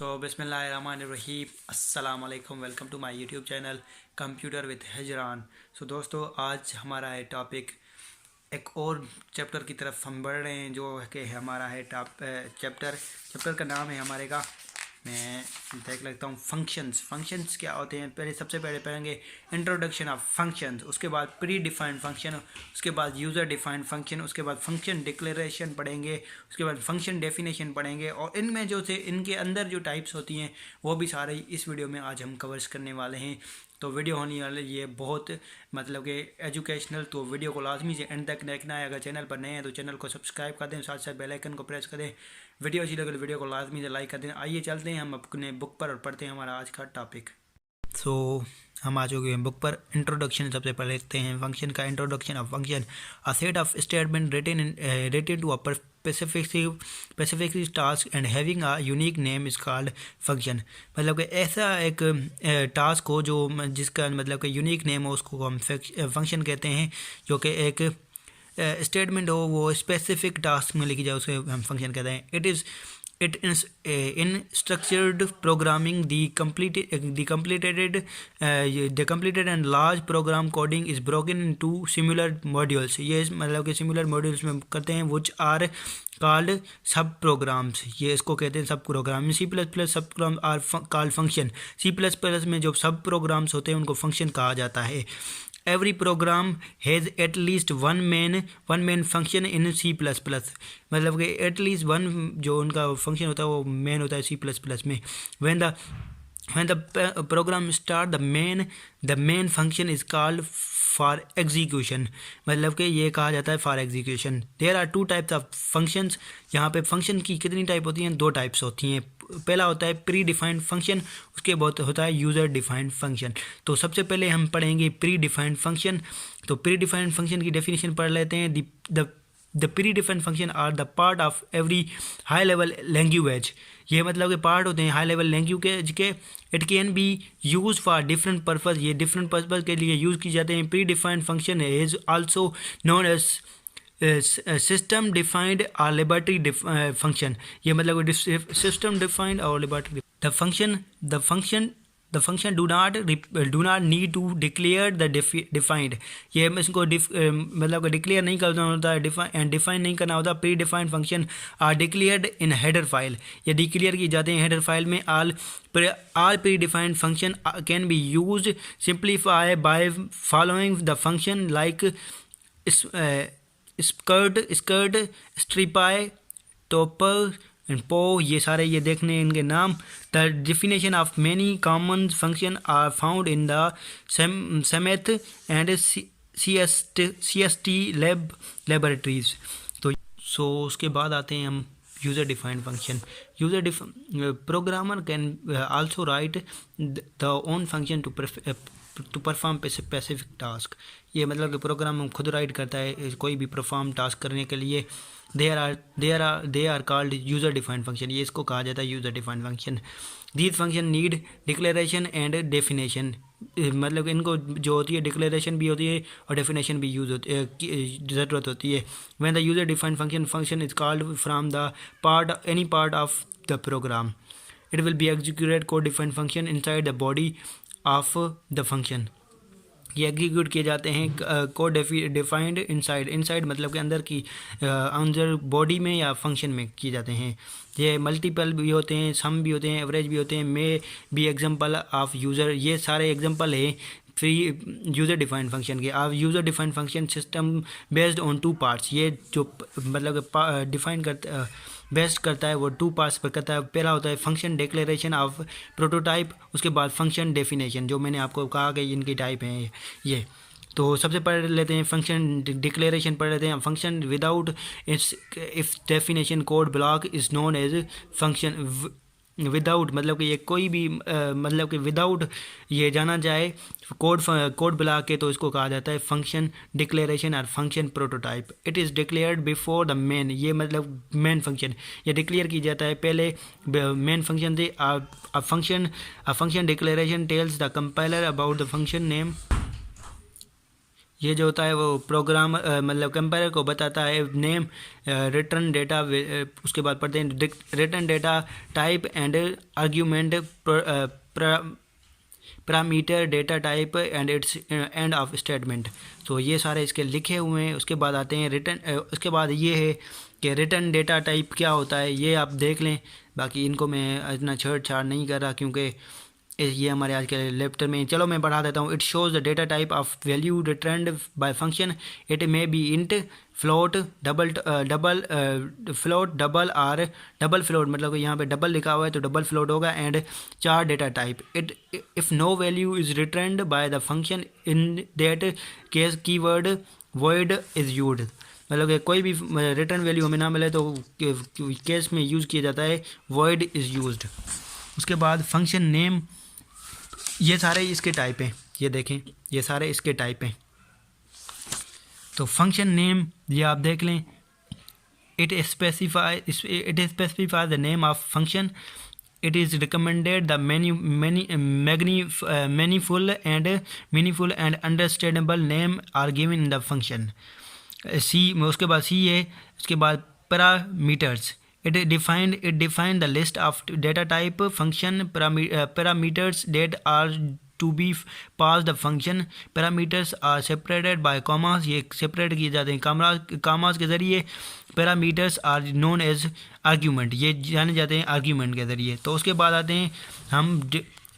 बिस्मिल्लाहिर्रहमानिर्रहीम अस्सलाम वालेकुम। Welcome to my YouTube channel computer with Hijran. दोस्तों, आज हमारा है टॉपिक, एक और चैप्टर की तरफ हम बढ़ रहे हैं, जो कि हमारा है चैप्टर का नाम है हमारे का, मैं देख लेता हूँ, फंक्शंस क्या होते हैं। सबसे पहले पढ़ेंगे इंट्रोडक्शन ऑफ फंक्शंस, उसके बाद प्री डिफाइंड फंक्शन, उसके बाद यूज़र डिफाइंड फंक्शन, उसके बाद फंक्शन डिक्लेरेशन पढ़ेंगे, उसके बाद फंक्शन डेफिनेशन पढ़ेंगे, और इनमें जो से इनके अंदर जो टाइप्स होती हैं वो भी सारे इस वीडियो में आज हम कवर्स करने वाले हैं। तो वीडियो होने वाले ये बहुत मतलब कि एजुकेशनल, तो वीडियो को लाजमी से एंड तक देखना है। अगर चैनल पर नए हैं तो चैनल को सब्सक्राइब कर दें, साथ साथ बेल आइकन को प्रेस कर दें। वीडियो अच्छी लगे तो वीडियो को लाजमी से लाइक कर दें। आइए चलते हैं हम अपने बुक पर और पढ़ते हैं हमारा आज का टॉपिक। हम आ चुके हैं बुक पर। इंट्रोडक्शन सबसे पहले लेते हैं फंक्शन का। Introduction of function, a set of statement related to a specific task and having a unique name is called function। मतलब कि ऐसा एक टास्क हो जो जिसका मतलब कि यूनिक नेम हो, उसको हम फंक्शन कहते हैं। जो कि एक स्टेटमेंट हो, वो स्पेसिफिक टास्क में लिखी जाए, उसे हम फंक्शन कहते हैं। It is in structured programming, the completed and large program coding is broken into similar modules। ये मतलब कि similar modules में करते हैं, which are called sub programs. ये इसको कहते हैं sub program. C plus plus sub program are called function. C plus plus में जो सब प्रोग्राम्स होते हैं उनको फंक्शन कहा जाता है। Every program has at least one main function in C++। मतलब कि at least one जो उनका फंक्शन होता है वो मेन होता है C++ में। when the program start, the main function is called for execution। मतलब कि ये कहा जाता है for execution। there are two types of functions। यहाँ पे फंक्शन की कितनी टाइप होती हैं? दो टाइप्स होती हैं। पहला होता है प्री डिफाइंड फंक्शन, उसके बाद होता है यूज़र डिफाइंड फंक्शन। तो सबसे पहले हम पढ़ेंगे प्री डिफाइंड फंक्शन। तो प्री डिफाइंड फंक्शन की डेफिनेशन पढ़ लेते हैं। The predefined function are the part of every high level language. ये मतलब कि पार्ट होते हैं हाई लेवल लैंग्वेज के। It can be use for different purpose. ये डिफरेंट पर्पज़ के लिए यूज़ की जाते हैं। Predefined function is also known as system defined और लेबोरेटरी फंक्शन। ये मतलब सिस्टम डिफाइंड और laboratory. The function do not need to declare the defined. ये इसको मतलब डिक्लेयर नहीं करना होता है, डिफाइन नहीं करना होता। Predefined function are declared in header file. ये डिक्लेयर की जाते हैं हेडर फाइल में। All predefined function can be use simplify by following the function like sqrt, strupr, toupper and pow. ये सारे ये देखने इनके नाम। The definition of many common function are found in the cmath and CST laboratories. तो उसके बाद आते हैं हम user defined function. Programmer can also right the own function to perform specific task. ये मतलब कि प्रोग्राम खुद राइट करता है कोई भी परफॉर्म टास्क करने के लिए। They are called user defined function. ये इसको कहा जाता है user defined function. These function need declaration and definition. मतलब कि इनको जो होती है डिक्लेरेशन भी होती है और डेफिनेशन भी यूज़ होती है, ज़रूरत होती है। When the user defined function is called from the any part of the program, it will be executed code defined function inside the body of the function. ये एग्जीक्यूट किए जाते हैं कोड डिफाइंड इनसाइड मतलब कि अंदर body में या function में किए जाते हैं। ये मल्टीपल भी होते हैं, सम भी होते हैं, एवरेज भी होते हैं, may be example of user. ये सारे एग्जांपल हैं फ्री यूज़र डिफाइंड फंक्शन के। आप user defined function system based on two parts. ये जो मतलब डिफाइन करता बेस्ट करता है वो टू पार्ट्स पर करता है। पहला होता है फंक्शन डिक्लेरेशन ऑफ प्रोटोटाइप, उसके बाद फंक्शन डेफिनेशन, जो मैंने आपको कहा कि इनकी टाइप हैं ये। तो सबसे पढ़ लेते हैं फंक्शन डिक्लेरेशन पढ़ लेते हैं। Function without if definition code block is known as function. Without मतलब कि ये कोई भी मतलब कि विदाउट ये जाना जाए कोड ब्लॉक के, तो इसको कहा जाता है फंक्शन डिक्लेरेशन और function prototype. It is declared before the main. ये मतलब मेन फंक्शन ये डिक्लेयर की जाता है पहले मेन फंक्शन से। A function declaration tells the compiler about the function name. ये जो होता है वो प्रोग्राम मतलब कंपाइलर को बताता है नेम, रिटर्न डेटा, उसके बाद पढ़ते हैं return data type and argument, parameter, data type and it's end of statement. तो ये सारे इसके लिखे हुए हैं। उसके बाद आते हैं रिटर्न, उसके बाद ये है कि रिटर्न डेटा टाइप क्या होता है, ये आप देख लें। बाकी इनको मैं इतना छेड़छाड़ नहीं कर रहा क्योंकि ये हमारे आज के लेक्चर में। चलो मैं बढ़ा देता हूँ। It shows the data type of value returned by function. It may be int, float, double float, double or double float, मतलब कि यहाँ पे डबल लिखा हुआ है तो डबल फ्लोट होगा। And char data type. It if no value is returned by the function in that case keyword void is used, मतलब कि कोई भी रिटर्न वैल्यू हमें ना मिले तो केस में यूज़ किया जाता है void इज़ यूज्ड। उसके बाद फंक्शन नेम, ये सारे इसके टाइप हैं, ये देखें ये सारे इसके टाइप हैं। तो फंक्शन नेम ये आप देख लें। It specify the name of function. It is recommended the meaningful and understandable name are given in the function। C, उसके बाद सी है। उसके बाद parameters. It define the list of data type function parameters that are to be pass the function. Parameters are separated by commas, ये separate किए जाते हैं commas के ज़रिए। Parameters are known as argument, ये जाने जाते हैं आर्ग्यूमेंट के ज़रिए। तो उसके बाद आते हैं हम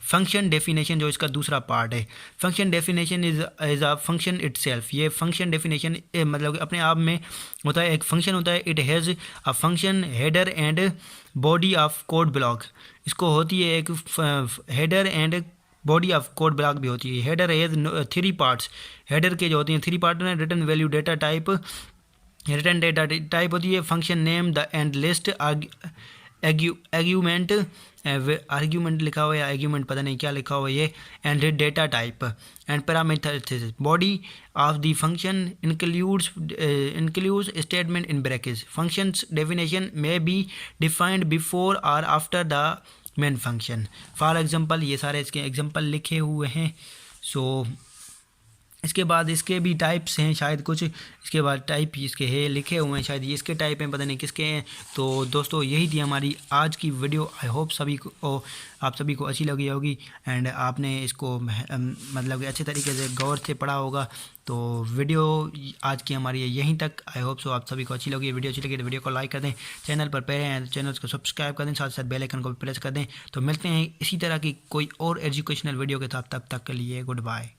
फंक्शन डेफिनेशन, जो इसका दूसरा पार्ट है। Function definition is a function itself. ये फंक्शन डेफिनेशन मतलब अपने आप में होता है, एक फंक्शन होता है। It has a function header and body of code block. इसको होती है एक header and body of code block भी होती है। Header has 3 parts. हेडर के जो होती हैं 3 पार्ट हैं। Return value data type, return data type होती है function name the end list argument, argument लिखा हुआ है, आर्ग्यूमेंट पता नहीं क्या लिखा हुआ है ये। And data type and parameters. Body of the function includes statement in brackets. Functions definition may be defined before और after the main function. For example, ये सारे इसके एग्जांपल लिखे हुए हैं। सो इसके बाद इसके भी टाइप्स हैं शायद कुछ, इसके बाद टाइप इसके है लिखे हुए हैं, शायद ये इसके टाइप हैं, पता नहीं किसके हैं। तो दोस्तों यही थी हमारी आज की वीडियो। आई होप आप सभी को अच्छी लगी होगी एंड आपने इसको मतलब अच्छे तरीके से गौर से पढ़ा होगा। तो वीडियो आज की हमारी यहीं तक। आई होप सो आप सभी को अच्छी लगी। वीडियो अच्छी लगी तो वीडियो को लाइक कर दें, चैनल पर पहले हैं तो चैनल को सब्सक्राइब कर दें, साथ साथ बेल आइकन को भी प्रेस कर दें। तो मिलते हैं इसी तरह की कोई और एजुकेशनल वीडियो के साथ, तब तक के लिए गुड बाय।